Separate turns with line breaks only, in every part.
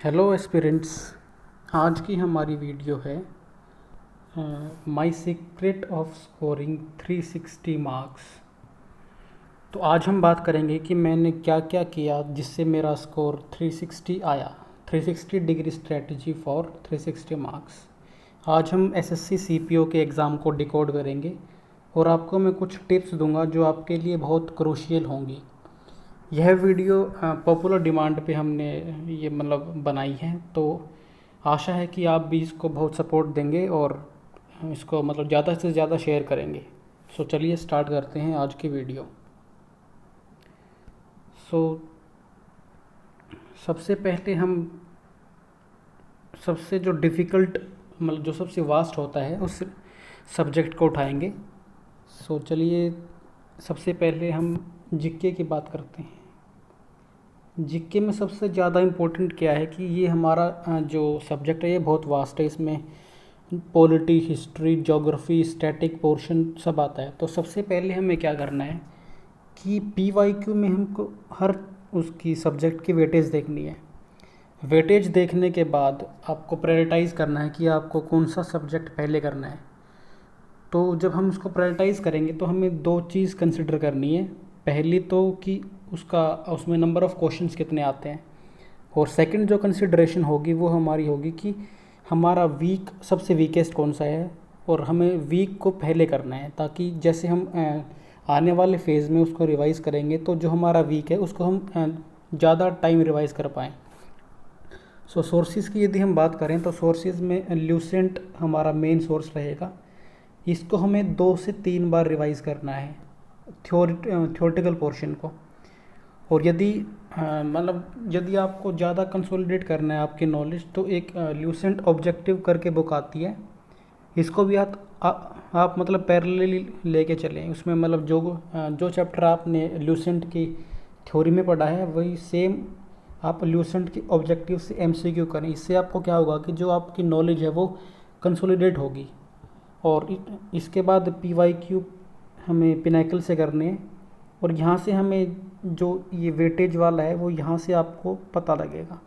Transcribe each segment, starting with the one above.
Hello aspirants. आज की हमारी वीडियो है my secret of scoring 360 marks. तो आज हम बात करेंगे कि मैंने क्या क्या किया जिससे मेरा स्कोर 360 आया। 360 डिग्री स्ट्रेटजी फॉर 360 मार्क्स। आज हम एसएससी सीपीओ के एग्ज़ाम को डिकोड करेंगे और आपको मैं कुछ टिप्स दूंगा जो आपके लिए बहुत क्रूशियल होंगी। यह वीडियो पॉपुलर डिमांड पे हमने ये बनाई है, तो आशा है कि आप भी इसको बहुत सपोर्ट देंगे और इसको ज़्यादा से ज़्यादा शेयर करेंगे। सो चलिए स्टार्ट करते हैं आज की वीडियो। सो सबसे पहले हम सबसे जो डिफ़िकल्ट जो सबसे वास्ट होता है उस सब्जेक्ट को उठाएंगे। सो चलिए सबसे पहले हम जीके की बात करते हैं। जीके में सबसे ज़्यादा इम्पोर्टेंट क्या है कि ये हमारा जो सब्जेक्ट है ये बहुत वास्ट है। इसमें polity, history, geography, static portion सब आता है। तो सबसे पहले हमें क्या करना है कि पीवाईक्यू में हमको हर उसकी सब्जेक्ट की वेटेज देखनी है। वेटेज देखने के बाद आपको प्रायोरिटाइज़ करना है कि आपको कौन सा सब्जेक्ट पहले करना है। तो जब हम उसको प्रायोरिटाइज़ करेंगे तो हमें दो चीज़ कंसिडर करनी है। पहली तो कि उसमें नंबर ऑफ़ क्वेश्चंस कितने आते हैं, और सेकंड जो कंसिडरेशन होगी वो हमारी होगी कि हमारा सबसे वीकेस्ट कौन सा है, और हमें वीक को पहले करना है ताकि जैसे हम आने वाले फेज़ में उसको रिवाइज़ करेंगे तो जो हमारा वीक है उसको हम ज़्यादा टाइम रिवाइज़ कर पाएँ। सो सोर्सेज़ की यदि हम बात करें तो सोर्सेज़ में ल्यूसेंट हमारा मेन सोर्स रहेगा। इसको हमें 2 से 3 बार रिवाइज़ करना है थ्योरेटिकल पोर्शन को। और यदि आपको ज़्यादा कंसोलिडेट करना है आपकी नॉलेज तो एक ल्यूसेंट ऑब्जेक्टिव करके बुक आती है। इसको भी आप पैरेलली लेके चलें। उसमें जो चैप्टर आपने ल्यूसेंट की थ्योरी में पढ़ा है वही सेम आप ल्यूसेंट की ऑब्जेक्टिव से एमसीक्यू करें। इससे आपको क्या होगा कि जो आपकी नॉलेज है वो कंसोलिडेट होगी। और इसके बाद पीवाईक्यू हमें पिनाकल से करने हैं, और यहाँ से हमें जो ये वेटेज वाला है वो यहाँ से आपको पता लगेगा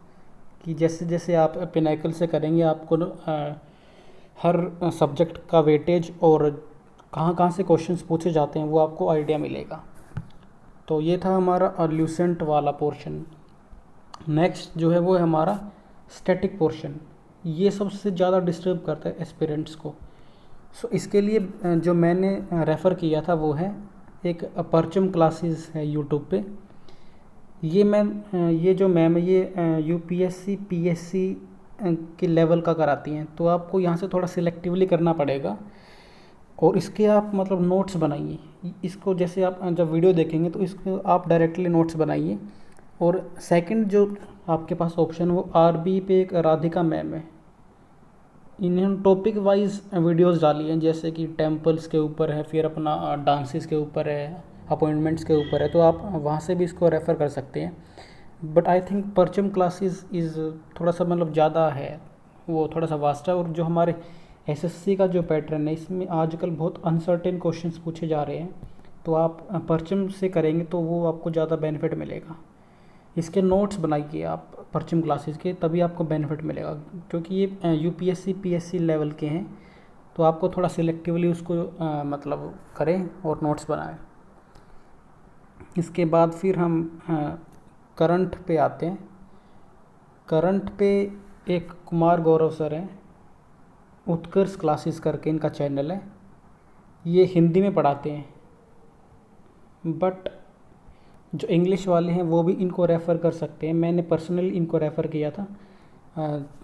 कि जैसे जैसे आप पिनाकल से करेंगे आपको हर सब्जेक्ट का वेटेज और कहाँ कहाँ से क्वेश्चंस पूछे जाते हैं वो आपको आइडिया मिलेगा। तो ये था हमारा ल्यूसेंट वाला पोर्शन। नेक्स्ट जो है वो है हमारा स्टैटिक पोर्शन। ये सबसे ज़्यादा डिस्टर्ब करता है एस्पिरेंट्स को। सो इसके लिए जो मैंने रेफ़र किया था वो है एक परचम क्लासेस है यूट्यूब पे। ये जो मैम है ये यूपीएससी पीएससी के लेवल का कराती हैं। तो आपको यहाँ से थोड़ा सिलेक्टिवली करना पड़ेगा, और इसके आप नोट्स बनाइए। इसको जैसे आप जब वीडियो देखेंगे तो इसको आप डायरेक्टली नोट्स बनाइए। और सेकंड जो आपके पास ऑप्शन वो आरबी पे एक राधिका मैम है। इन्होंने टॉपिक वाइज वीडियोस डाली हैं, जैसे कि टेम्पल्स के ऊपर है, फिर अपना डांसेस के ऊपर है, अपॉइंटमेंट्स के ऊपर है। तो आप वहाँ से भी इसको रेफ़र कर सकते हैं। बट आई थिंक परचम क्लासेस इज़ थोड़ा सा ज़्यादा है, वो थोड़ा सा वास्ट है। और जो हमारे एसएससी का जो पैटर्न है इसमें आजकल बहुत अनसर्टेन क्वेश्चंस पूछे जा रहे हैं। तो आप परचम से करेंगे तो वो आपको ज़्यादा बेनिफिट मिलेगा। इसके नोट्स बनाइए आप परचम क्लासेस के, तभी आपको बेनिफिट मिलेगा, क्योंकि ये यूपीएससी पीएससी लेवल के हैं। तो आपको थोड़ा सिलेक्टिवली उसको करें और नोट्स बनाएं। इसके बाद फिर हम करंट पे आते हैं। करंट पे एक कुमार गौरव सर हैं, उत्कर्ष क्लासेस करके इनका चैनल है। ये हिंदी में पढ़ाते हैं, बट जो इंग्लिश वाले हैं वो भी इनको रेफ़र कर सकते हैं। मैंने पर्सनली इनको रेफ़र किया था।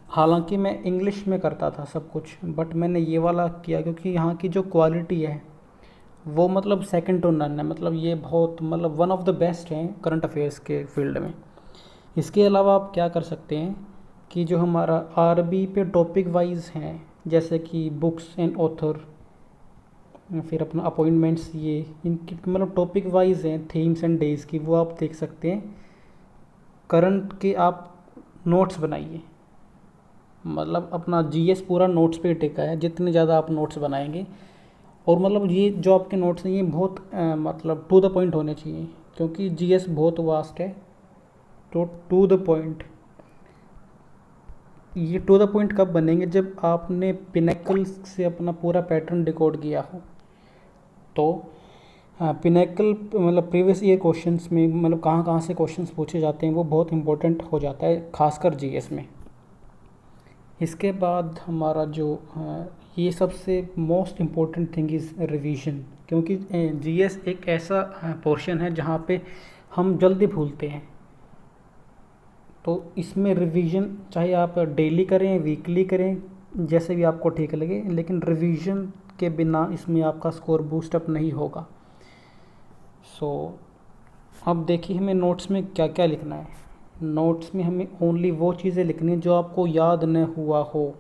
हालांकि मैं इंग्लिश में करता था सब कुछ, बट मैंने ये वाला किया क्योंकि यहाँ की जो क्वालिटी है वो सेकंड टू नन है। ये बहुत वन ऑफ द बेस्ट हैं करंट अफेयर्स के फील्ड में। इसके अलावा आप क्या कर सकते हैं कि जो हमारा आरबी पे टॉपिक वाइज हैं, जैसे कि बुक्स एंड ऑथर, फिर अपना अपॉइंटमेंट्स, ये इनकी टॉपिक वाइज हैं, थीम्स एंड डेज़ की, वो आप देख सकते हैं। करंट के आप नोट्स बनाइए। अपना जीएस पूरा नोट्स पे टिका है। जितने ज़्यादा आप नोट्स बनाएंगे, और ये जो आपके नोट्स हैं ये बहुत टू द पॉइंट होने चाहिए, क्योंकि जीएस बहुत वास्ट है। तो टू द पॉइंट ये टू द पॉइंट कब बनेंगे, जब आपने पिनेकल से अपना पूरा पैटर्न डिकोड किया हो। तो पिनेकल मतलब प्रीवियस ईयर क्वेश्चंस में मतलब कहाँ कहाँ से क्वेश्चंस पूछे जाते हैं वो बहुत इंपॉर्टेंट हो जाता है, खासकर जीएस में। इसके बाद हमारा जो ये सबसे most important thing is revision, क्योंकि जीएस एक ऐसा पोर्शन है जहाँ पे हम जल्दी भूलते हैं। तो इसमें रिवीजन चाहे आप डेली करें, वीकली करें, जैसे भी आपको ठीक लगे, लेकिन रिवीजन के बिना इसमें आपका स्कोर बूस्टअप नहीं होगा। अब देखिए हमें नोट्स में क्या क्या लिखना है। नोट्स में हमें ओनली वो चीज़ें लिखनी है जो आपको याद न हुआ हो,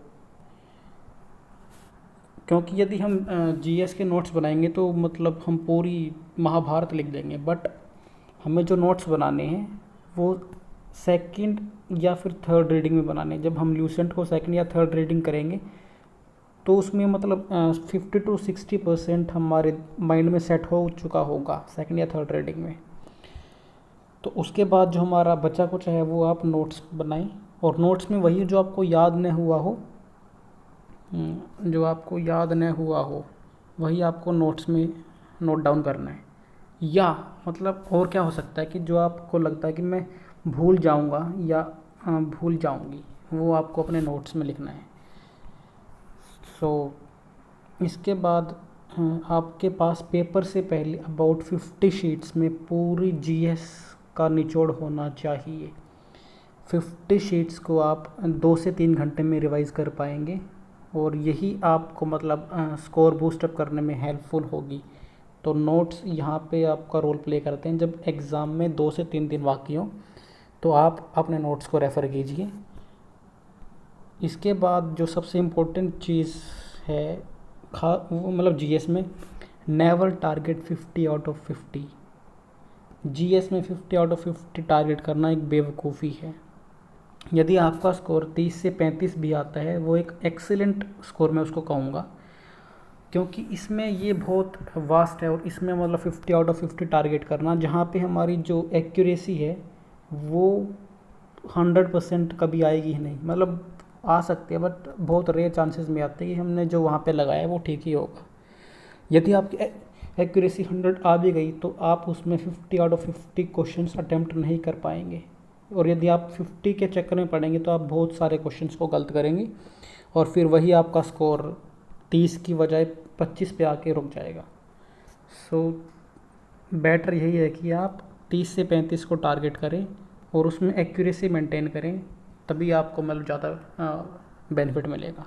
क्योंकि यदि हम जीएस के नोट्स बनाएंगे तो मतलब हम पूरी महाभारत लिख देंगे। बट हमें जो नोट्स बनाने हैं वो सेकंड या फिर थर्ड रीडिंग में बनाने हैं। जब हम ल्यूसेंट को सेकंड या थर्ड रीडिंग करेंगे तो उसमें मतलब 50 to 60% हमारे माइंड में सेट हो चुका होगा सेकंड या थर्ड रीडिंग में। तो उसके बाद जो हमारा बचा कुछ है वो आप नोट्स बनाएं, और नोट्स में वही जो आपको याद न हुआ हो, वही आपको नोट्स में नोट डाउन करना है। या मतलब और क्या हो सकता है कि जो आपको लगता है कि मैं भूल जाऊंगा या भूल जाऊंगी, वो आपको अपने नोट्स में लिखना है। इसके बाद आपके पास पेपर से पहले अबाउट 50 शीट्स में पूरी जीएस का निचोड़ होना चाहिए। 50 शीट्स को आप 2 से 3 घंटे में रिवाइज़ कर पाएंगे, और यही आपको मतलब स्कोर बूस्टअप करने में हेल्पफुल होगी। तो नोट्स यहाँ पे आपका रोल प्ले करते हैं। जब एग्ज़ाम में 2 से 3 दिन बाकी हो तो आप अपने नोट्स को रेफ़र कीजिए। इसके बाद जो सबसे इम्पोर्टेंट चीज़ है वो मतलब जीएस में, never target 50 out of 50। GS में 50 आउट ऑफ 50 टारगेट करना एक बेवकूफ़ी है। यदि आपका स्कोर 30 से 35 भी आता है वो एक एक्सीलेंट स्कोर मैं उसको कहूँगा, क्योंकि इसमें ये बहुत वास्ट है। और इसमें मतलब 50 आउट ऑफ 50 टारगेट करना, जहाँ पे हमारी जो एक्यूरेसी है वो 100% कभी आएगी ही नहीं। मतलब आ सकती है बट बहुत रेयर चांसेस में आते हैं कि हमने जो वहाँ पे लगाया है वो ठीक ही होगा। यदि आपकी एक्यूरेसी 100 आ भी गई तो आप उसमें 50 आउट ऑफ 50 क्वेश्चंस अटेम्प्ट नहीं कर पाएंगे, और यदि आप 50 के चक्कर में पड़ेंगे तो आप बहुत सारे क्वेश्चंस को गलत करेंगे, और फिर वही आपका स्कोर 30 की बजाय 25 पे आके रुक जाएगा। बेटर यही है कि आप 30 से 35 को टारगेट करें और उसमें एक्यूरेसी मेंटेन करें, तभी आपको मतलब ज़्यादा बेनिफिट मिलेगा।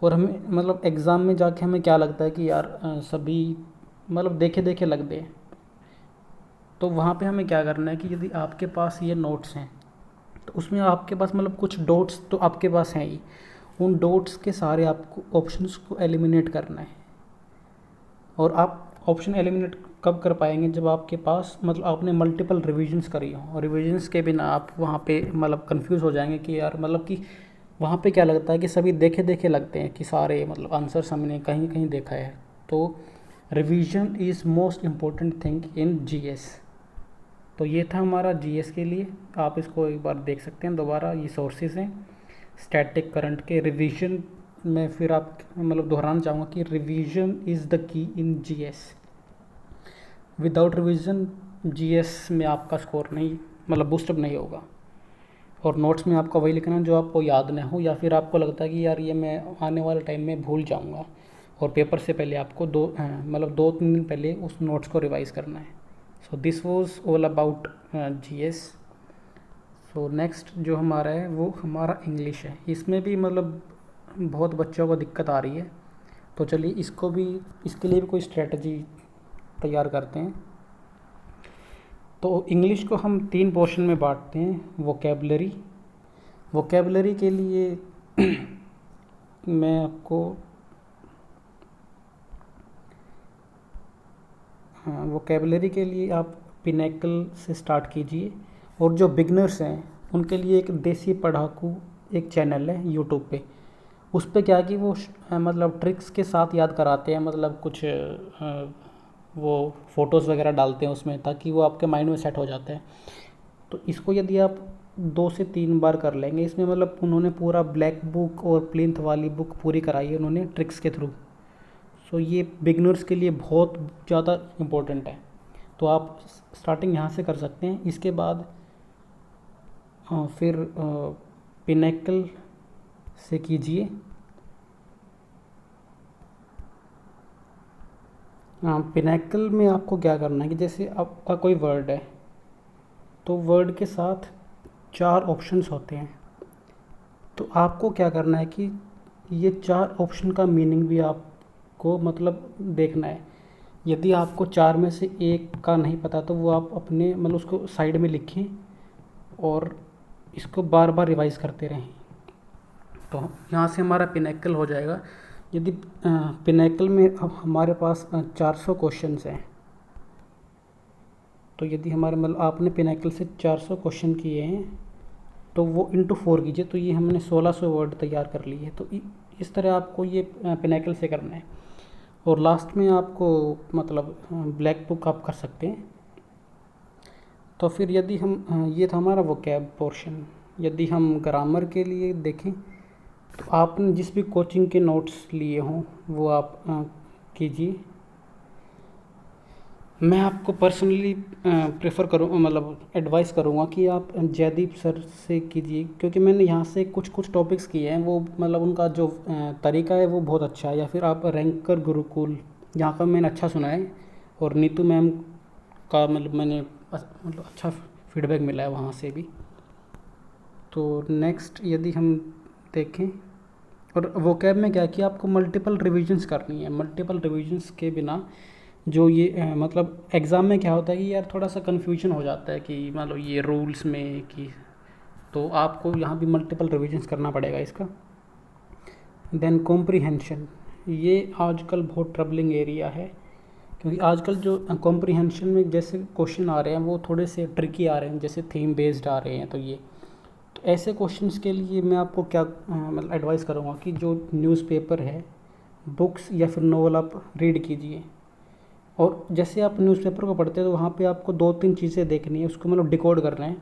और हमें मतलब एग्ज़ाम में जाके हमें क्या लगता है कि यार सभी मतलब देखे देखे लग दे, तो वहाँ पे हमें क्या करना है कि यदि आपके पास ये नोट्स हैं तो उसमें आपके पास मतलब कुछ डॉट्स तो आपके पास हैं ही, उन डॉट्स के सारे आपको ऑप्शंस को एलिमिनेट करना है। और आप ऑप्शन एलिमिनेट कब कर पाएंगे, जब आपके पास मतलब आपने मल्टीपल रिविजन्स करी हो। और रिविजन्स के बिना आप वहाँ पे मतलब कंफ्यूज हो जाएंगे कि यार मतलब कि वहाँ पे क्या लगता है कि सभी देखे देखे लगते हैं कि सारे मतलब आंसर्स हमने कहीं कहीं देखा है। तो revision is most important thing in GS. तो ये था हमारा जीएस के लिए, आप इसको एक बार देख सकते हैं दोबारा। ये सोर्सेज हैं स्टैटिक करंट के। रिवीजन में फिर आप मतलब दोहराना चाहूँगा कि revision is the key in GS. Without revision GS में आपका स्कोर नहीं मतलब बूस्टअप नहीं होगा। और नोट्स में आपका वही लिखना है जो आपको याद न हो, या फिर आपको लगता है कि यार ये मैं आने वाले टाइम में भूल जाऊँगा, और पेपर से पहले आपको 2-3 दिन पहले उस नोट्स को रिवाइज़ करना है। So this was all about GS. So next जो हमारा है वो हमारा इंग्लिश है। इसमें भी मतलब बहुत बच्चों को दिक्कत आ रही है, तो चलिए इसके लिए भी कोई स्ट्रेटजी तैयार करते हैं। तो इंग्लिश को हम 3 पोर्शन में बांटते हैं। वोकेबलरी के लिए मैं आपको वोकेबलरी के लिए आप पिनेकल से स्टार्ट कीजिए। और जो बिगनर्स हैं उनके लिए एक देसी पढ़ाकू एक चैनल है यूट्यूब पे। उस पे क्या है कि वो मतलब ट्रिक्स के साथ याद कराते हैं, मतलब कुछ वो फ़ोटोज़ वगैरह डालते हैं उसमें, ताकि वो आपके माइंड में सेट हो जाता है। तो इसको यदि आप 2 से 3 बार कर लेंगे। इसमें मतलब उन्होंने पूरा ब्लैक बुक और प्लिंथ वाली बुक पूरी कराई है उन्होंने ट्रिक्स के थ्रू। सो ये बिगनर्स के लिए बहुत ज़्यादा इम्पोर्टेंट है। तो आप स्टार्टिंग यहाँ से कर सकते हैं। इसके बाद फिर पिनेकल से कीजिए। पिनेकल में आपको क्या करना है कि जैसे आपका कोई वर्ड है तो वर्ड के साथ 4 ऑप्शंस होते हैं। तो आपको क्या करना है कि ये 4 ऑप्शन का मीनिंग भी आपको मतलब देखना है। यदि आपको 4 में से एक का नहीं पता तो वो आप अपने मतलब उसको साइड में लिखें और इसको बार बार रिवाइज़ करते रहें। तो यहाँ से हमारा पिनेकल हो जाएगा। यदि पिनेकल में अब हमारे पास 400 क्वेश्चंस हैं, तो यदि हमारे मतलब आपने पिनेकल से 400 क्वेश्चन किए हैं तो वो इंटू 4 कीजिए, तो ये हमने 1600 वर्ड तैयार कर लिए। तो इस तरह आपको ये पिनेकल से करना है। और लास्ट में आपको मतलब ब्लैक बुक आप कर सकते हैं। तो फिर यदि हम ये था हमारा वोकैब पोर्शन। यदि हम ग्रामर के लिए देखें तो आपने जिस भी कोचिंग के नोट्स लिए हों वो आप कीजिए। मैं आपको पर्सनली प्रेफर करूँ मतलब एडवाइस करूँगा कि आप जयदीप सर से कीजिए, क्योंकि मैंने यहाँ से कुछ टॉपिक्स किए हैं वो मतलब उनका जो तरीका है वो बहुत अच्छा है। या फिर आप रैंकर गुरुकुल, यहाँ का मैंने अच्छा सुना है। और नीतू मैम का मतलब मैंने मतलब अच्छा फीडबैक मिला है वहाँ से भी। तो नेक्स्ट यदि हम देखें, और वोकैब में क्या कि आपको मल्टीपल रिविजन्स करनी है। मल्टीपल रिविजन्स के बिना जो ये मतलब एग्ज़ाम में क्या होता है कि यार थोड़ा सा कन्फ्यूजन हो जाता है कि मतलब ये रूल्स में कि, तो आपको यहाँ भी मल्टीपल रिविजन्स करना पड़ेगा इसका। देन कॉम्प्रीहेंशन, ये आजकल बहुत ट्रबलिंग एरिया है, क्योंकि आजकल जो कॉम्प्रीहेंशन में जैसे क्वेश्चन आ रहे हैं वो थोड़े से ट्रिकी आ रहे हैं, जैसे थीम बेस्ड आ रहे हैं। तो ऐसे क्वेश्चंस के लिए मैं आपको क्या मतलब एडवाइस करूँगा कि जो न्यूज़पेपर है, बुक्स या फिर नॉवल आप रीड कीजिए। और जैसे आप न्यूज़पेपर को पढ़ते हैं तो वहाँ पे आपको 2-3 चीज़ें देखनी है, उसको मतलब डिकोड करना है।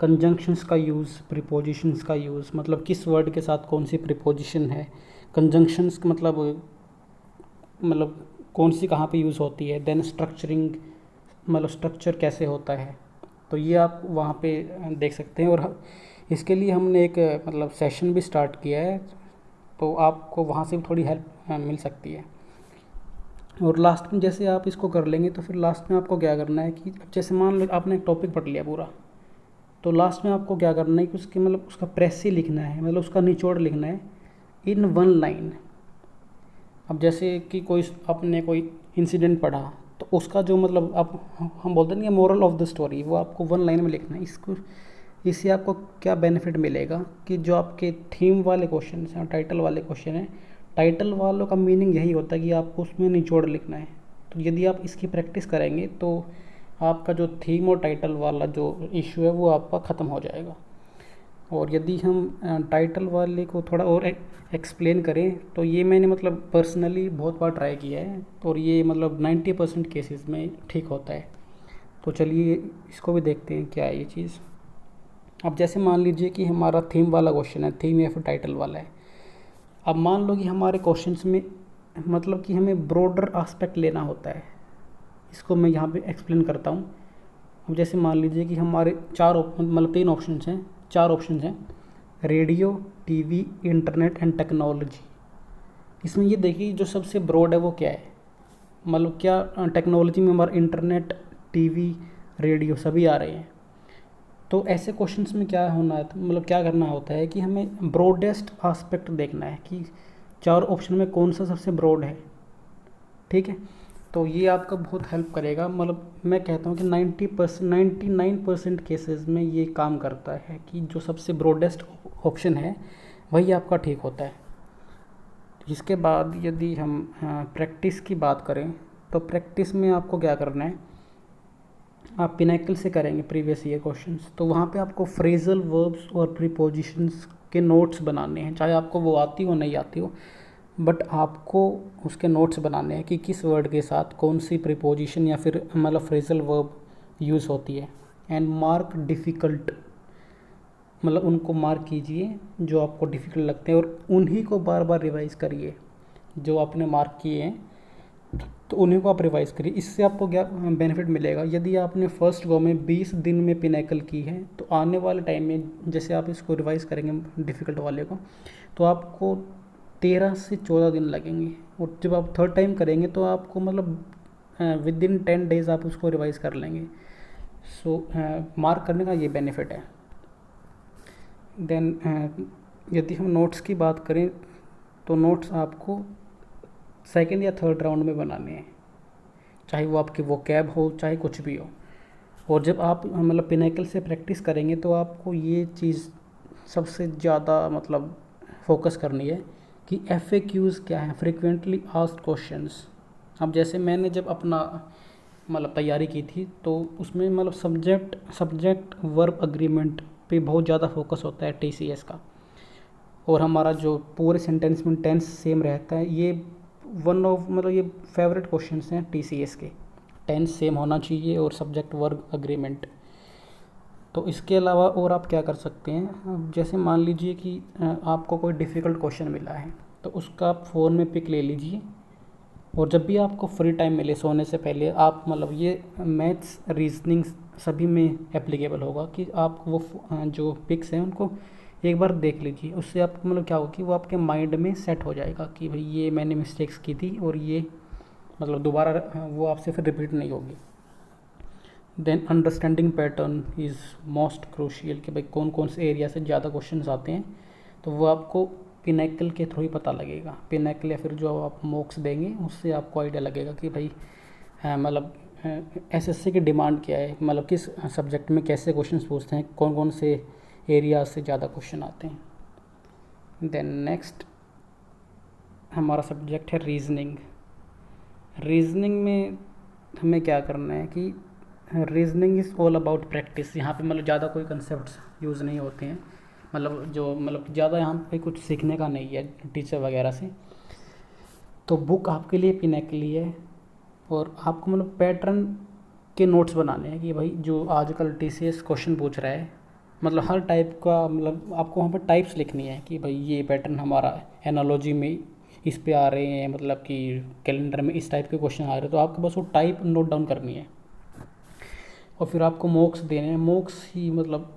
कंजंक्शंस का यूज़, प्रीपोजिशंस का यूज़, मतलब किस वर्ड के साथ कौन सी प्रीपोजिशन है। कंजंक्शंस मतलब कौन सी कहाँ पे यूज़ होती है। देन स्ट्रक्चरिंग, मतलब स्ट्रक्चर कैसे होता है। तो ये आप वहाँ पे देख सकते हैं। और इसके लिए हमने एक मतलब सेशन भी स्टार्ट किया है, तो आपको वहाँ से भी थोड़ी हेल्प मिल सकती है। और लास्ट में जैसे आप इसको कर लेंगे तो फिर लास्ट में आपको क्या करना है कि जैसे मान लो आपने एक टॉपिक पढ़ लिया पूरा, तो लास्ट में आपको क्या करना है कि उसकी मतलब उसका प्रेसी लिखना है, मतलब उसका निचोड़ लिखना है इन 1 लाइन। अब जैसे कि कोई आपने कोई इंसिडेंट पढ़ा तो उसका जो मतलब आप हम बोलते हैं कि मोरल ऑफ द स्टोरी, वो आपको 1 लाइन में लिखना है। इससे आपको क्या बेनिफिट मिलेगा कि जो आपके थीम वाले क्वेश्चन हैं, टाइटल वाले क्वेश्चन हैं, टाइटल वालों का मीनिंग यही होता है कि आपको उसमें निचोड़ लिखना है। तो यदि आप इसकी प्रैक्टिस करेंगे तो आपका जो थीम और टाइटल वाला जो इशू है वो आपका ख़त्म हो जाएगा। और यदि हम टाइटल वाले को थोड़ा और एक्सप्लेन करें तो ये मैंने मतलब पर्सनली बहुत बार ट्राई किया है और ये मतलब 90% केसेस में ठीक होता है। तो चलिए इसको भी देखते हैं क्या है ये चीज़। अब जैसे मान लीजिए कि हमारा थीम वाला क्वेश्चन है, थीम या फिर टाइटल वाला है। अब मान लो कि हमारे क्वेश्चंस में मतलब कि हमें ब्रॉडर एस्पेक्ट लेना होता है। इसको मैं यहाँ पे एक्सप्लेन करता हूँ। अब जैसे मान लीजिए कि हमारे 3 ऑप्शंस हैं, 4 ऑप्शंस हैं, radio, TV, internet and technology. इसमें ये देखिए जो सबसे ब्रॉड है वो क्या है, मतलब क्या टेक्नोलॉजी में हमारा इंटरनेट, टीवी, रेडियो सभी आ रहे हैं। तो ऐसे क्वेश्चंस में क्या होना है, मतलब क्या करना होता है कि हमें ब्रॉडेस्ट एस्पेक्ट देखना है कि 4 ऑप्शन में कौन सा सबसे ब्रॉड है। ठीक है, तो ये आपका बहुत हेल्प करेगा। मतलब मैं कहता हूँ कि 99% केसेस में ये काम करता है कि जो सबसे ब्रॉडेस्ट ऑप्शन है वही आपका ठीक होता है। इसके बाद यदि हम प्रैक्टिस की बात करें तो प्रैक्टिस में आपको क्या करना है, आप पिनेकल से करेंगे प्रीवियस ईयर क्वेश्चंस, तो वहाँ पे आपको फ्रेजल वर्ब्स और प्रीपोजिशंस के नोट्स बनाने हैं, चाहे आपको वो आती हो नहीं आती हो, बट आपको उसके नोट्स बनाने हैं कि किस वर्ड के साथ कौन सी प्रीपोजिशन या फिर मतलब फ्रेजल वर्ब यूज़ होती है। एंड मार्क डिफ़िकल्ट, मतलब उनको मार्क कीजिए जो आपको डिफ़िकल्ट लगते हैं, और उन्हीं को बार बार रिवाइज़ करिए। जो आपने मार्क किए हैं तो उन्हीं को आप रिवाइज़ करिए। इससे आपको क्या बेनिफिट मिलेगा, यदि आपने फर्स्ट गो में 20 दिन में पिनैकल की है तो आने वाले टाइम में जैसे आप इसको रिवाइज़ करेंगे डिफ़िकल्ट वाले को, तो आपको 13 से 14 दिन लगेंगे। और जब आप थर्ड टाइम करेंगे तो आपको मतलब विद इन 10 डेज़ आप उसको रिवाइज़ कर लेंगे। सो मार्क करने का ये बेनिफिट है। देन यदि हम नोट्स की बात करें तो नोट्स आपको सेकंड या थर्ड राउंड में बनाने हैं, चाहे वो आपकी वोकैब हो चाहे कुछ भी हो। और जब आप मतलब पिनैकल से प्रैक्टिस करेंगे तो आपको ये चीज़ सबसे ज़्यादा मतलब फोकस करनी है कि FAQs क्या है, फ्रिक्वेंटली आस्क्ड क्वेश्चंस। अब जैसे मैंने जब अपना मतलब तैयारी की थी तो उसमें मतलब सब्जेक्ट वर्ब अग्रीमेंट पे बहुत ज़्यादा फोकस होता है TCS का, और हमारा जो पूरे सेंटेंस में टेंस सेम रहता है। ये वन ऑफ मतलब ये फेवरेट क्वेश्चंस हैं TCS के, टेंस सेम होना चाहिए और सब्जेक्ट वर्ब अग्रीमेंट। तो इसके अलावा और आप क्या कर सकते हैं, अब जैसे मान लीजिए कि आपको कोई डिफ़िकल्ट क्वेश्चन मिला है तो उसका आप फ़ोन में पिक ले लीजिए, और जब भी आपको फ्री टाइम मिले सोने से पहले आप मतलब ये मैथ्स रीजनिंग सभी में एप्लीकेबल होगा कि आप वो जो पिक्स हैं उनको एक बार देख लीजिए। उससे आपको मतलब क्या होगा कि वो आपके माइंड में सेट हो जाएगा कि भाई ये मैंने मिस्टेक्स की थी और ये मतलब दोबारा वो आपसे फिर रिपीट नहीं होगी। Then understanding pattern is most crucial, कि भाई कौन कौन से एरिया से ज़्यादा क्वेश्चंस आते हैं, तो वो आपको पिनैकल के थ्रू ही पता लगेगा। पिनैकल या फिर जो आप मॉक्स देंगे उससे आपको आइडिया लगेगा कि भाई मतलब SSC की डिमांड क्या है, मतलब किस सब्जेक्ट में कैसे क्वेश्चंस पूछते हैं, कौन कौन से एरिया से ज़्यादा क्वेश्चन आते हैं। देन नेक्स्ट हमारा सब्जेक्ट है रीजनिंग। रीजनिंग में हमें क्या करना है कि reasoning is all about practice. यहाँ पे मतलब ज़्यादा कोई कंसेप्ट्स यूज़ नहीं होते हैं, मतलब ज़्यादा यहाँ पे कुछ सीखने का नहीं है टीचर वगैरह से। तो बुक आपके लिए पिनैकली है, और आपको मतलब पैटर्न के नोट्स बनाने हैं कि भाई जो आजकल TCS क्वेश्चन पूछ रहा है, मतलब हर टाइप का मतलब आपको वहाँ पर टाइप्स लिखनी है कि भाई ये पैटर्न हमारा एनालॉजी में इस पे आ रहे हैं, मतलब कि कैलेंडर में इस टाइप के क्वेश्चन आ रहे हैं, तो आपको बस वो टाइप नोट डाउन करनी है। और फिर आपको मॉक्स देने हैं। मॉक्स ही मतलब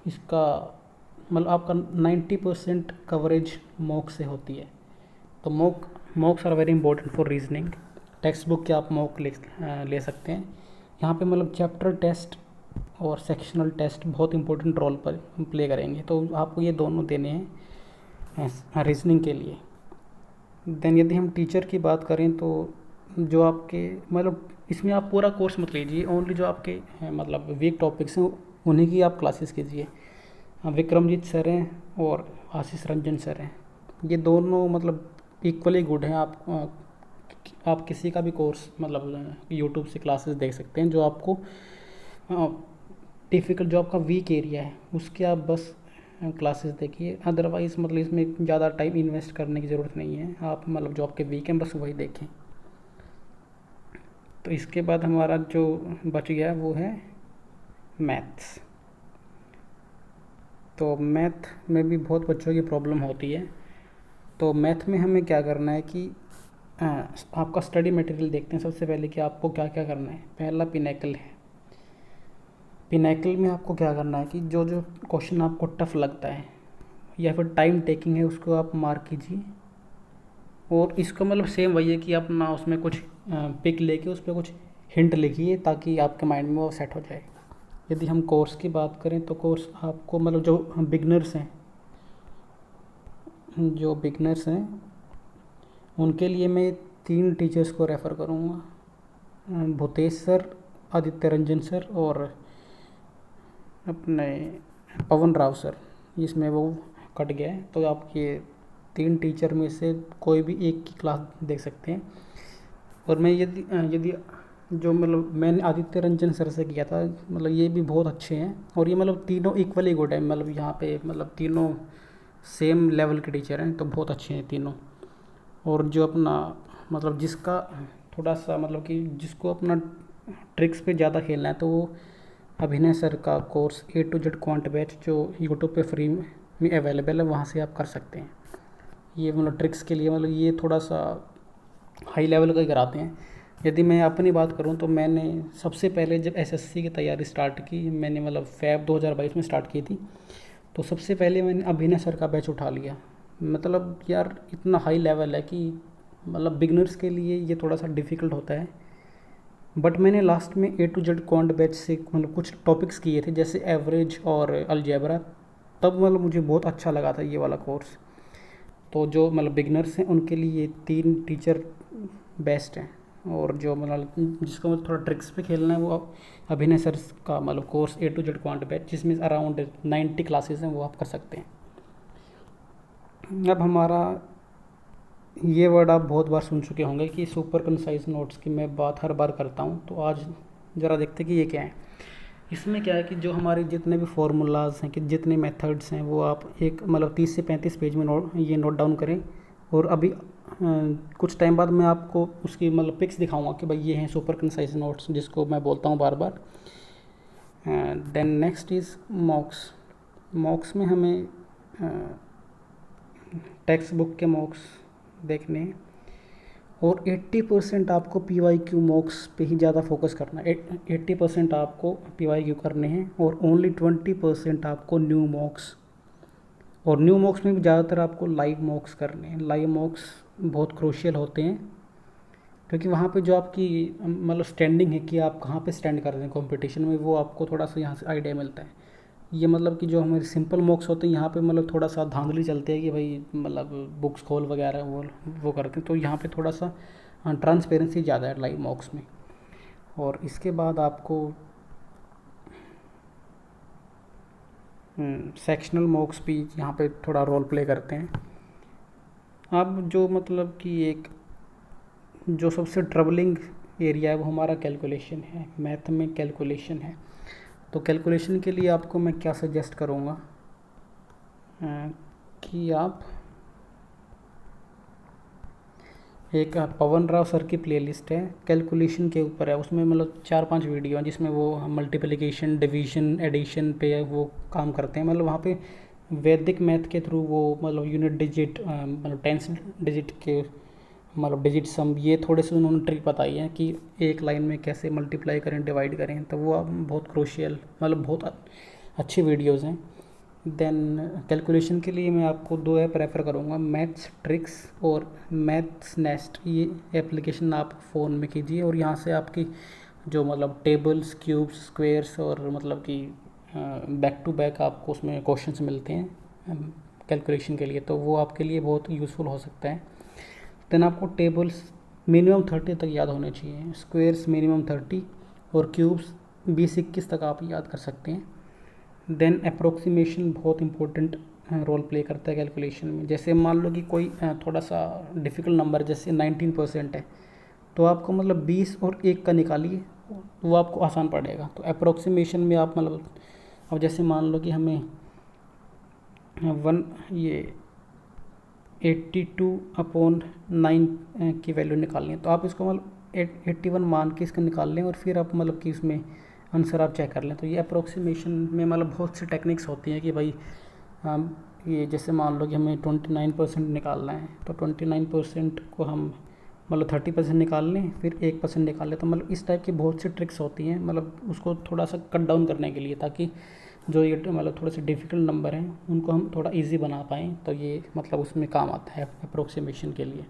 इसका मतलब आपका 90% कवरेज मॉक से होती है। तो mocks are very important for reasoning. Text book के आप मॉक ले सकते हैं। यहाँ पे मतलब चैप्टर टेस्ट और सेक्शनल टेस्ट बहुत इंपॉर्टेंट रोल पर प्ले करेंगे, तो आपको ये दोनों देने हैं रीजनिंग के लिए। देन यदि हम टीचर की बात करें तो जो आपके मतलब इसमें आप पूरा कोर्स मत लीजिए, ओनली जो आपके मतलब वीक टॉपिक्स हैं उन्हीं की आप क्लासेस कीजिए। विक्रमजीत सर हैं और आशीष रंजन सर हैं, ये दोनों मतलब इक्वली गुड हैं। आप किसी का भी कोर्स मतलब यूट्यूब से क्लासेस देख सकते हैं, जो आपको डिफ़िकल्ट जो आपका वीक एरिया है उसके आप बस क्लासेस देखिए। अदरवाइज़ मतलब इसमें ज़्यादा टाइम इन्वेस्ट करने की ज़रूरत नहीं है, आप मतलब जो आपके वीक हैं बस वही देखें। तो इसके बाद हमारा जो बच गया वो है मैथ्स। तो मैथ में भी बहुत बच्चों की प्रॉब्लम होती है। तो मैथ में हमें क्या करना है कि आपका स्टडी मटेरियल देखते हैं सबसे पहले कि आपको क्या क्या करना है। पहला पिनैकल है। पिनैकल में आपको क्या करना है कि जो जो क्वेश्चन आपको टफ लगता है या फिर टाइम टेकिंग है उसको आप मार्क कीजिए, और इसको मतलब सेम वही है कि अपना उसमें कुछ पिक लेके उस पर कुछ हिंट लिखिए ताकि आपके माइंड में वो सेट हो जाए। यदि हम कोर्स की बात करें तो कोर्स आपको मतलब जो बिगनर्स हैं उनके लिए मैं 3 टीचर्स को रेफ़र करूँगा, भूतेश सर, आदित्य रंजन सर और अपने पवन राव सर। इसमें वो कट गया है, तो आप ये 3 टीचर में से कोई भी एक की क्लास देख सकते हैं। और मैं यदि जो मतलब मैंने आदित्य रंजन सर से किया था, मतलब ये भी बहुत अच्छे हैं, और ये मतलब तीनों इक्वली गुड है। मतलब यहाँ पे मतलब तीनों सेम लेवल के टीचर हैं, तो बहुत अच्छे हैं तीनों। और जो अपना मतलब जिसका थोड़ा सा मतलब कि जिसको अपना ट्रिक्स पे ज़्यादा खेलना है तो वो अभिनय सर का course A to Z quant batch जो यूट्यूब पे फ्री में अवेलेबल है, वहाँ से आप कर सकते हैं। ये मतलब ट्रिक्स के लिए मतलब ये थोड़ा सा हाई लेवल का ही कराते हैं। यदि मैं अपनी बात करूँ तो मैंने सबसे पहले जब एसएससी की तैयारी स्टार्ट की, मैंने मतलब फ़ैब 2022 में स्टार्ट की थी, तो सबसे पहले मैंने अभिनय सर का बैच उठा लिया। मतलब यार इतना हाई लेवल है कि मतलब बिगनर्स के लिए ये थोड़ा सा डिफ़िकल्ट होता है। बट मैंने लास्ट में A to Z quant batch से मतलब कुछ टॉपिक्स किए थे, जैसे एवरेज और अलजेब्रा, तब मतलब मुझे बहुत अच्छा लगा था ये वाला कोर्स। तो जो मतलब बिगनर्स हैं उनके लिए ये 3 टीचर बेस्ट हैं, और जो मतलब जिसको मतलब थोड़ा ट्रिक्स पे खेलना है वो अभिनय सर का मतलब course A to Z quant batch, जिसमें अराउंड 90 क्लासेस हैं, वो आप कर सकते हैं। अब हमारा ये वर्ड आप बहुत बार सुन चुके होंगे कि सुपर कंसाइज नोट्स की मैं बात हर बार करता हूँ, तो आज ज़रा देखते कि ये क्या है। इसमें क्या है कि जो हमारे जितने भी फार्मूलाज हैं, कि जितने मेथड्स हैं, वो आप एक मतलब 30 से 35 पेज में नोट डाउन करें। और अभी कुछ टाइम बाद मैं आपको उसकी मतलब पिक्स दिखाऊंगा कि भाई ये हैं सुपर कंसाइज नोट्स, जिसको मैं बोलता हूँ बार बार। Then next is mocks. मॉक्स में हमें टेक्स्ट बुक के मॉक्स देखने हैं, और 80% आपको PYQ मॉक्स पे ही ज़्यादा फोकस करना है। 80% आपको PYQ करने हैं, और ओनली 20% आपको न्यू मॉक्स। और न्यू मॉक्स में भी ज़्यादातर आपको लाइव मॉक्स करने हैं। लाइव मॉक्स बहुत क्रूशियल होते हैं, क्योंकि वहाँ पे जो आपकी मतलब स्टैंडिंग है कि आप कहाँ पे स्टैंड कर रहे हैं कंपटीशन में, वो आपको थोड़ा सा यहाँ से आइडिया मिलता है। ये मतलब कि जो हमारे सिंपल मॉक्स होते हैं, यहाँ पे मतलब थोड़ा सा धांधली चलती है कि भाई मतलब बुक्स खोल वगैरह वो करते हैं, तो यहाँ पे थोड़ा सा ट्रांसपेरेंसी ज़्यादा है लाइव मॉक्स में। और इसके बाद आपको सेक्शनल मॉक्स भी यहाँ पे थोड़ा रोल प्ले करते हैं। अब जो मतलब कि एक जो सबसे ट्रबलिंग एरिया है वो हमारा कैलकुलेशन है। मैथ में कैलकुलेशन है, तो कैलकुलेशन के लिए आपको मैं क्या सजेस्ट करूँगा कि आप एक पवन राव सर की प्लेलिस्ट है, कैलकुलेशन के ऊपर है। उसमें मतलब 4-5 वीडियो हैं जिसमें वो मल्टीप्लिकेशन, डिवीजन, एडिशन पे वो काम करते हैं। मतलब वहाँ पे वैदिक मैथ के थ्रू वो मतलब यूनिट डिजिट मतलब टेंस डिजिट के मतलब डिजिट सम, ये थोड़े से उन्होंने ट्रिक बताई है कि एक लाइन में कैसे मल्टीप्लाई करें, डिवाइड करें। तो वो बहुत क्रूशियल मतलब बहुत अच्छी वीडियोज़ हैं। देन कैलकुलेशन के लिए मैं आपको 2 ऐप रेफ़र करूँगा, मैथ्स ट्रिक्स और मैथ्स नेस्ट। ये एप्लीकेशन आप फ़ोन में कीजिए, और यहाँ से आपकी जो मतलब टेबल्स, क्यूब्स, स्क्वेयर्स और मतलब कि बैक टू बैक आपको उसमें क्वेश्चंस मिलते हैं कैलकुलेशन के लिए, तो वो आपके लिए बहुत यूज़फुल हो सकता है। देन आपको टेबल्स मिनिमम 30 तक याद होने चाहिए, स्क्वेयर्स मिनिमम 30, और क्यूब्स 20-21 तक आप याद कर सकते हैं। देन अप्रोक्सीमेशन बहुत इंपॉर्टेंट रोल प्ले करता है कैलकुलेशन में। जैसे मान लो कि कोई थोड़ा सा डिफ़िकल्ट नंबर जैसे 19% है, तो आपको मतलब 20 और 1 का निकालिए, तो वो आपको आसान पड़ेगा। तो अप्रोक्सीमेशन में आप मतलब अब जैसे मान लो कि हमें 82/9 की वैल्यू निकालनी है, तो आप इसको मतलब 81 मान के इसका निकाल लें, और फिर आप मतलब कि इसमें आंसर आप चेक कर लें। तो ये अप्रोक्सीमेशन में मतलब बहुत सी टेक्निक्स होती हैं कि भाई हम ये जैसे मान लो कि हमें 29% निकालना है, तो 29% को हम मतलब 30% निकाल लें, फिर 1% निकाल लें। तो मतलब इस टाइप की बहुत सी ट्रिक्स होती हैं, मतलब उसको थोड़ा सा कट डाउन करने के लिए, ताकि जो ये मतलब थोड़े से डिफ़िकल्ट नंबर हैं उनको हम थोड़ा इजी बना पाएँ। तो ये मतलब उसमें काम आता है अप्रोक्सीमेशन के लिए।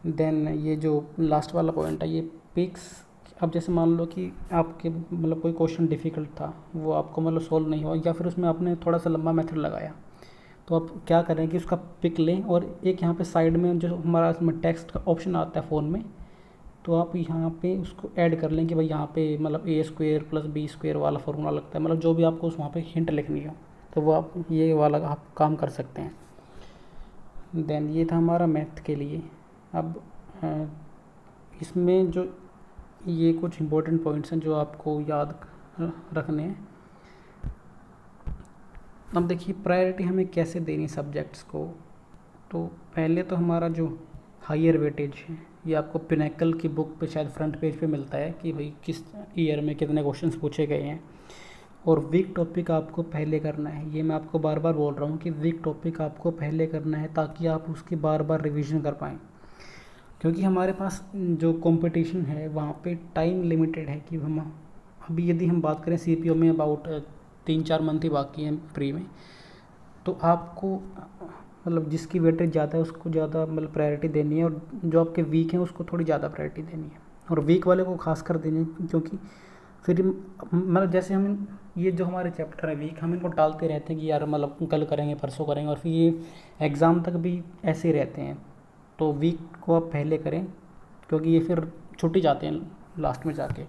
देन ये जो लास्ट वाला पॉइंट है, ये पिक्स। अब जैसे मान लो कि आपके मतलब कोई क्वेश्चन डिफ़िकल्ट था, वो आपको मतलब सॉल्व नहीं हुआ, या फिर उसमें आपने थोड़ा सा लंबा मेथड लगाया, तो आप क्या करें कि उसका पिक लें, और एक यहाँ पे साइड में जो हमारा इसमें टेक्स्ट का ऑप्शन आता है फ़ोन में, तो आप यहाँ पे उसको ऐड कर लें कि भाई यहाँ पे मतलब A² + B² वाला फार्मूला लगता है। मतलब जो भी आपको उस वहाँ पे हिंट लिखनी हो, तो वो आप ये वाला आप काम कर सकते हैं। देन ये था हमारा मैथ के लिए। अब इसमें जो ये कुछ इम्पोर्टेंट पॉइंट्स हैं जो आपको याद रखने हैं। अब देखिए प्रायोरिटी हमें कैसे देनी सब्जेक्ट्स को। तो पहले तो हमारा जो हायर वेटेज है, ये आपको पिनेकल की बुक पे शायद फ्रंट पेज पे मिलता है कि भाई किस ईयर में कितने क्वेश्चंस पूछे गए हैं। और वीक टॉपिक आपको पहले करना है। ये मैं आपको बार बार बोल रहा हूँ कि वीक टॉपिक आपको पहले करना है ताकि आप उसकी बार बार रिवीजन कर पाएँ, क्योंकि हमारे पास जो कंपटीशन है वहाँ पे टाइम लिमिटेड है कि हम अभी यदि हम बात करें सीपीओ में अबाउट 3-4 मंथ ही बाकी हैं प्री में, तो आपको मतलब जिसकी वेटेज ज़्यादा है उसको ज़्यादा मतलब प्रायोरिटी देनी है, और जो आपके वीक हैं उसको थोड़ी ज़्यादा प्रायोरिटी देनी है, और वीक वाले को खास कर देनी है, क्योंकि फिर मतलब जैसे हम ये जो हमारे चैप्टर है वीक हम इनको टालते रहते हैं कि यार मतलब कल करेंगे परसों करेंगे, और फिर ये एग्ज़ाम तक भी ऐसे ही रहते हैं। तो वीक को आप पहले करें, क्योंकि ये फिर छूट ही जाते हैं लास्ट में जाके।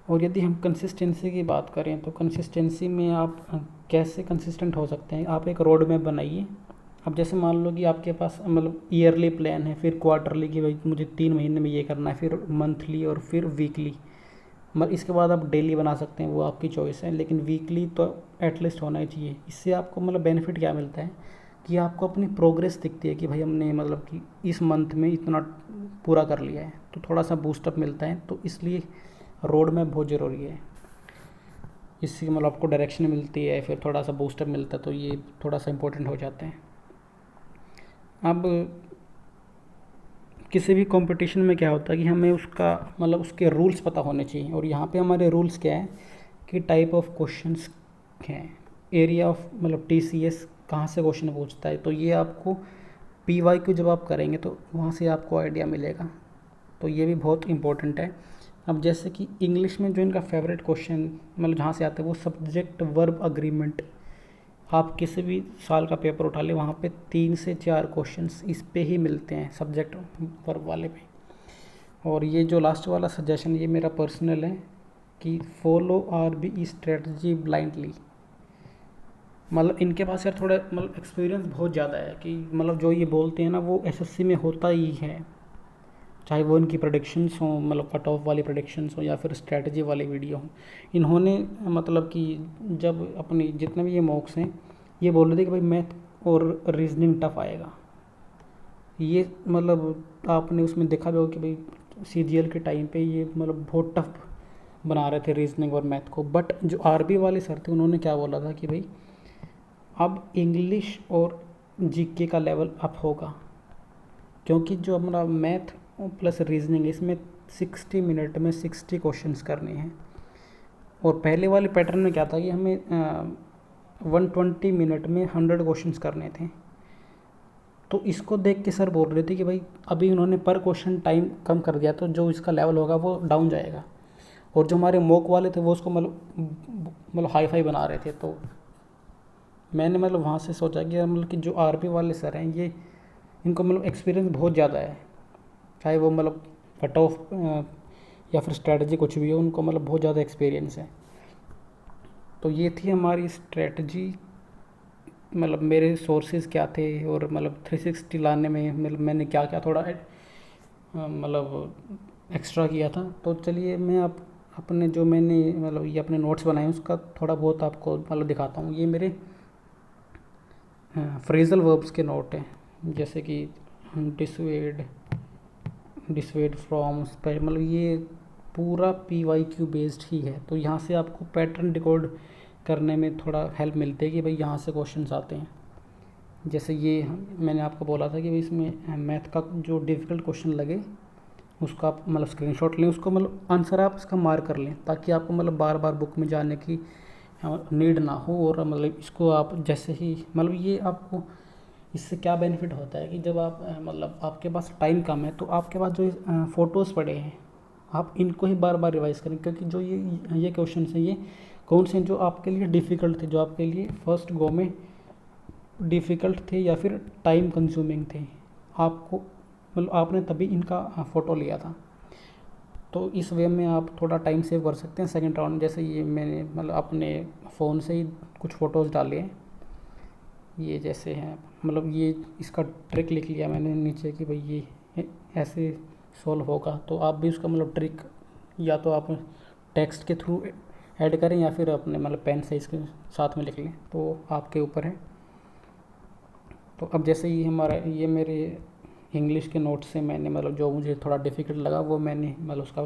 और यदि हम कंसिस्टेंसी की बात करें तो कंसिस्टेंसी में आप कैसे कंसिस्टेंट हो सकते हैं, आप एक रोड मैप बनाइए। अब जैसे मान लो कि आपके पास मतलब ईयरली प्लान है, फिर क्वार्टरली कि भाई मुझे 3 महीने में ये करना है, फिर मंथली और फिर वीकली, मतलब इसके बाद आप डेली बना सकते हैं, वो आपकी चॉइस है, लेकिन वीकली तो एटलीस्ट होना ही चाहिए। इससे आपको मतलब बेनिफिट क्या मिलता है कि आपको अपनी प्रोग्रेस दिखती है कि भाई हमने मतलब कि इस मंथ में इतना पूरा कर लिया है, तो थोड़ा सा बूस्टअप मिलता है। तो इसलिए रोड मैप बहुत ज़रूरी है, इससे मतलब आपको डायरेक्शन मिलती है, फिर थोड़ा सा बूस्टअप मिलता है, तो ये थोड़ा सा इम्पोर्टेंट हो जाते हैं। अब किसी भी कंपटीशन में क्या होता है कि हमें उसका मतलब उसके रूल्स पता होने चाहिए, और यहाँ पे हमारे रूल्स क्या है कि टाइप ऑफ क्वेश्चंस हैं, एरिया ऑफ मतलब टीसीएस कहाँ से क्वेश्चन पूछता है, तो ये आपको पीवाईक्यू जब आप करेंगे तो वहाँ से आपको आइडिया मिलेगा, तो ये भी बहुत इंपॉर्टेंट है। अब जैसे कि इंग्लिश में जो इनका फेवरेट क्वेश्चन मतलब जहाँ से आता है वो सब्जेक्ट वर्ब अग्रीमेंट, आप किसी भी साल का पेपर उठा लें वहाँ पे 3 से 4 क्वेश्चंस इस पे ही मिलते हैं, सब्जेक्ट वर्ब वाले पे। और ये जो लास्ट वाला सजेशन ये मेरा पर्सनल है कि फॉलो आरबी स्ट्रेटजी ब्लाइंडली, मतलब इनके पास यार थोड़ा मतलब एक्सपीरियंस बहुत ज़्यादा है कि मतलब जो ये बोलते हैं ना वो एसएससी में होता ही है, चाहे वो इनकी प्रोडिक्शंस हों मतलब कट ऑफ वाली प्रोडिक्शंस हों या फिर स्ट्रेटजी वाली वीडियो हों। इन्होंने मतलब कि जब अपनी जितने भी ये मॉक्स हैं ये बोल रहे थे कि भाई मैथ और रीजनिंग टफ आएगा, ये मतलब आपने उसमें देखा भी होगा कि भाई सीजीएल के टाइम पे ये मतलब बहुत टफ बना रहे थे रीजनिंग और मैथ को, बट जो आरबी वाले सर थे उन्होंने क्या बोला था कि भाई अब इंग्लिश और जीके का लेवल अप होगा, क्योंकि जो हमारा मैथ प्लस रीजनिंग इसमें 60 मिनट में 60 क्वेश्चंस करने हैं, और पहले वाले पैटर्न में क्या था कि हमें 120 मिनट में 100 क्वेश्चंस करने थे। तो इसको देख के सर बोल रहे थे कि भाई अभी उन्होंने पर क्वेश्चन टाइम कम कर दिया, तो जो इसका लेवल होगा वो डाउन जाएगा, और जो हमारे मॉक वाले थे वो उसको मतलब हाई फाई बना रहे थे। तो मैंने मतलब वहाँ से सोचा कि मतलब कि जो आरबी वाले सर हैं ये इनको मतलब एक्सपीरियंस बहुत ज़्यादा है, चाहे वो मतलब कट ऑफ या फिर स्ट्रेटजी कुछ भी हो, उनको मतलब बहुत ज़्यादा एक्सपीरियंस है। तो ये थी हमारी स्ट्रेटजी, मतलब मेरे सोर्सेज क्या थे और मतलब 360 लाने में मतलब मैंने क्या क्या थोड़ा मतलब एक्स्ट्रा किया था। तो चलिए मैं आप अपने जो मैंने मतलब ये अपने नोट्स बनाए उसका थोड़ा बहुत आपको मतलब दिखाता हूँ। ये मेरे फ्रेजल वर्ब्स के नोट हैं, जैसे कि डिसवेड डिसवेड फ्रॉम मतलब ये पूरा PYQ बेस्ड ही है, तो यहाँ से आपको पैटर्न डिकोड करने में थोड़ा हेल्प मिलती है कि भाई यहाँ से क्वेश्चंस आते हैं। जैसे ये मैंने आपको बोला था कि भाई इसमें मैथ का जो डिफ़िकल्ट क्वेश्चन लगे उसका आप मतलब स्क्रीनशॉट लें, उसको मतलब आंसर आप इसका मार्क कर लें, ताकि आपको मतलब बार बार बुक में जाने की नीड ना हो, और मतलब इसको आप जैसे ही मतलब ये आपको इससे क्या बेनिफिट होता है कि जब आप मतलब आपके पास टाइम कम है तो आपके पास जो फ़ोटोज़ पड़े हैं आप इनको ही बार बार रिवाइज़ करें, क्योंकि जो ये क्वेश्चन हैं ये कौन से जो आपके लिए डिफ़िकल्ट थे, जो आपके लिए फर्स्ट गो में डिफ़िकल्ट थे या फिर टाइम कंज्यूमिंग थे, आपको मतलब आपने तभी इनका फ़ोटो लिया था। तो इस वे में आप थोड़ा टाइम सेव कर सकते हैं सेकंड राउंड। जैसे ये मैंने मतलब अपने फ़ोन से ही कुछ फ़ोटोज़ डाले हैं, ये जैसे हैं मतलब ये इसका ट्रिक लिख लिया मैंने नीचे कि भाई ये ऐसे सॉल्व होगा, तो आप भी उसका मतलब ट्रिक या तो आप टेक्स्ट के थ्रू ऐड करें या फिर अपने मतलब पेन से इसके साथ में लिख लें, तो आपके ऊपर है। तो अब जैसे ये मेरे इंग्लिश के नोट से मैंने मतलब जो मुझे थोड़ा डिफ़िकल्ट लगा वो मैंने मतलब उसका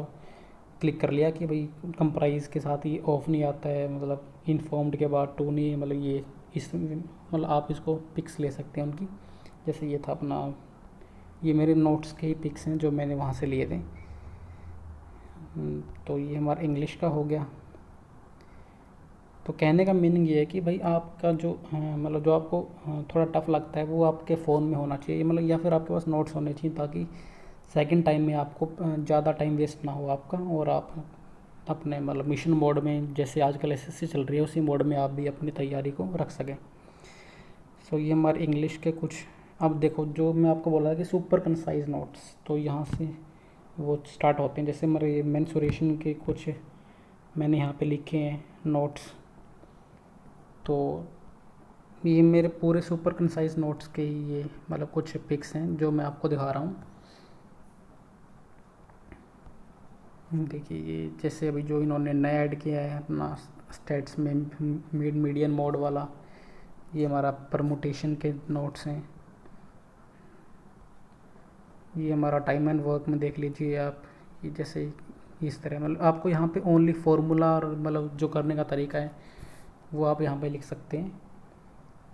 क्लिक कर लिया कि भाई कंप्राइज के साथ ये ऑफ नहीं आता है, मतलब इन्फॉर्म्ड के बाद टू नहीं, मतलब ये इस मतलब आप इसको पिक्स ले सकते हैं उनकी। जैसे ये था अपना, ये मेरे नोट्स के ही पिक्स हैं जो मैंने वहाँ से लिए थे। तो ये हमारा इंग्लिश का हो गया। तो कहने का मीनिंग ये है कि भाई आपका जो मतलब जो आपको थोड़ा टफ लगता है वो आपके फ़ोन में होना चाहिए, मतलब या फिर आपके पास नोट्स होने चाहिए, ताकि सेकंड टाइम में आपको ज़्यादा टाइम वेस्ट ना हो आपका, और आप अपने मतलब मिशन मोड में, जैसे आजकल एसएससी चल रही है उसी मोड में आप भी अपनी तैयारी को रख सकें। सो ये हमारे इंग्लिश के कुछ। अब देखो, जो मैं आपको बोला था कि सुपर कंसाइज नोट्स, तो यहाँ से वो स्टार्ट होते हैं। जैसे मेरे मेंसुरेशन के कुछ मैंने यहाँ पे लिखे हैं नोट्स, तो ये मेरे पूरे सुपर कंसाइज नोट्स के ही ये मतलब कुछ पिक्स हैं जो मैं आपको दिखा रहा हूँ। देखिए, ये जैसे अभी जो इन्होंने नया ऐड किया है अपना स्टेट्स में मीडियन मोड वाला, ये हमारा परमुटेशन के नोट्स हैं। ये हमारा टाइम एंड वर्क में देख लीजिए आप, ये जैसे इस तरह मतलब आपको यहाँ पे ओनली फार्मूला और मतलब जो करने का तरीका है वो आप यहाँ पे लिख सकते हैं।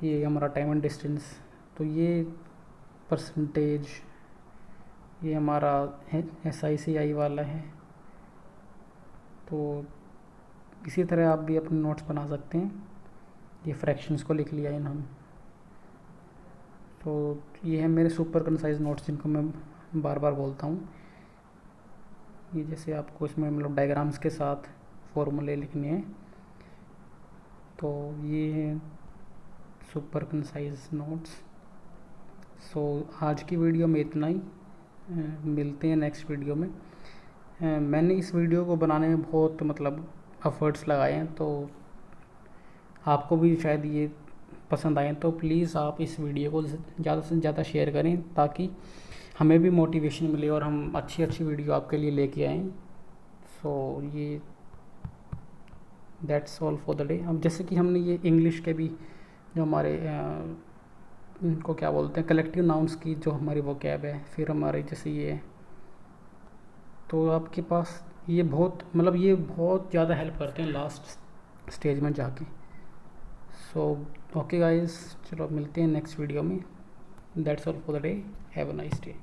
ये हमारा टाइम एंड डिस्टेंस, तो ये परसेंटेज, ये हमारा SICI वाला है। तो इसी तरह आप भी अपने नोट्स बना सकते हैं। ये फ्रैक्शंस को लिख लिया इन्होंने। तो ये है मेरे सुपर कंसाइज नोट्स जिनको मैं बार बार बोलता हूँ। ये जैसे आपको इसमें मतलब डायग्राम्स के साथ फॉर्मूले लिखने हैं, तो ये है सुपर कंसाइज नोट्स। सो आज की वीडियो में इतना ही, मिलते हैं नेक्स्ट वीडियो में। मैंने इस वीडियो को बनाने में बहुत मतलब एफर्ट्स लगाए हैं, तो आपको भी शायद ये पसंद आए, तो प्लीज़ आप इस वीडियो को ज़्यादा से ज़्यादा शेयर करें, ताकि हमें भी मोटिवेशन मिले और हम अच्छी अच्छी वीडियो आपके लिए लेके आएँ। सो ये that's all for the day. अब जैसे कि हमने ये इंग्लिश के भी जो हमारे इनको क्या बोलते हैं, कलेक्टिव नाउन्स की जो हमारी वोकैब है, फिर हमारे जैसे ये है, तो आपके पास ये बहुत मतलब ये बहुत ज़्यादा हेल्प करते हैं लास्ट स्टेज में जाके। सो ओके गाइस, चलो मिलते हैं नेक्स्ट वीडियो में। That's all for the day, have a nice day.